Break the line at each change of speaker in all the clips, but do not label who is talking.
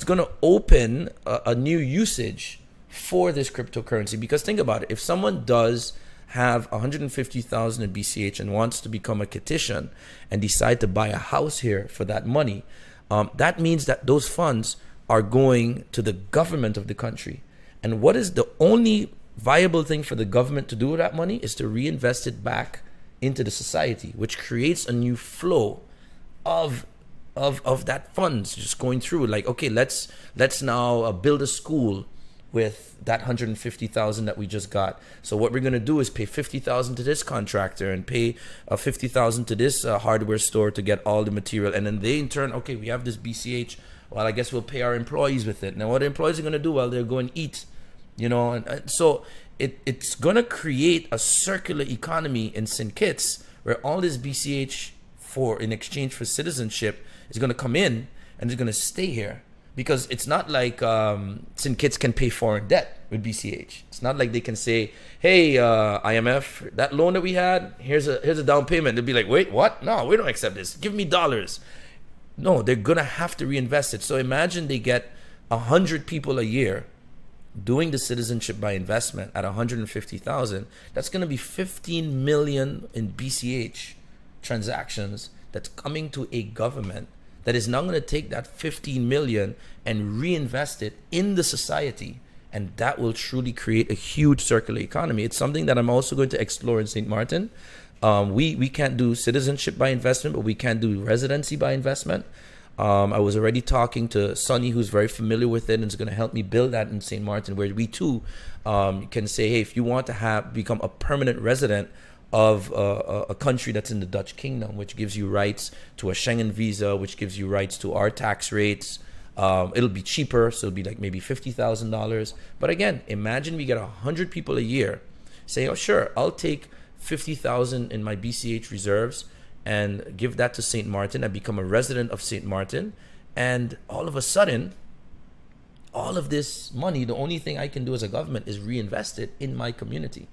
going to open a new usage for this cryptocurrency. Because think about it, if someone does have 150,000 in BCH and wants to become a Kititian and decide to buy a house here for that money, that means that those funds are going to the government of the country. And what is the only viable thing for the government to do with that money is to reinvest it back into the society, which creates a new flow of that funds just going through. Like, okay, let's now build a school with that 150,000 that we just got. So what we're going to do is pay 50,000 to this contractor and pay 50,000 to this hardware store to get all the material. And then they in turn, okay, we have this BCH. Well, I guess we'll pay our employees with it. Now what the employees are going to do? Well, they're going to eat, you know, and so it's going to create a circular economy in St. Kitts where all this BCH in exchange for citizenship is going to come in and it's going to stay here. Because it's not like St. Kitts can pay foreign debt with BCH. It's not like they can say, hey, IMF, that loan that we had, here's a down payment. They'll be like, wait, what? No, we don't accept this. Give me dollars. No, they're going to have to reinvest it. So imagine they get 100 people a year doing the citizenship by investment at 150,000. That's going to be 15 million in BCH transactions that's coming to a government that is now going to take that 15 million and reinvest it in the society. And that will truly create a huge circular economy. It's something that I'm also going to explore in St. Martin. We can't do citizenship by investment, but we can do residency by investment. I was already talking to Sonny, who's very familiar with it, and is going to help me build that in St. Martin, where we too can say, hey, if you want to become a permanent resident of a country that's in the Dutch Kingdom, which gives you rights to a Schengen visa, which gives you rights to our tax rates. It'll be cheaper, so it'll be like maybe $50,000. But again, imagine we get 100 people a year say, oh, sure, I'll take 50,000 in my BCH reserves and give that to St. Martin. I become a resident of St. Martin. And all of a sudden, all of this money, the only thing I can do as a government is reinvest it in my community.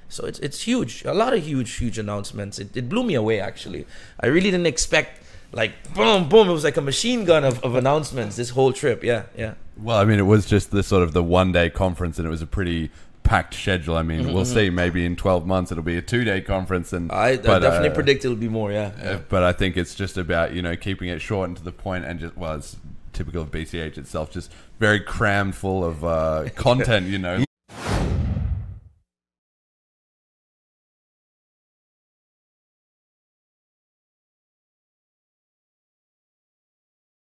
So it's huge, a lot of huge announcements. It blew me away, actually. I really didn't expect, like, boom, boom. It was like a machine gun of announcements this whole trip. Yeah.
Well, I mean, it was just the one-day conference, and it was a pretty packed schedule. I mean, we'll see. Maybe in 12 months it'll be a 2-day conference, and
I definitely predict it'll be more. Yeah.
But I think it's just about keeping it short and to the point, and just it's typical of BCH itself, just very crammed full of content,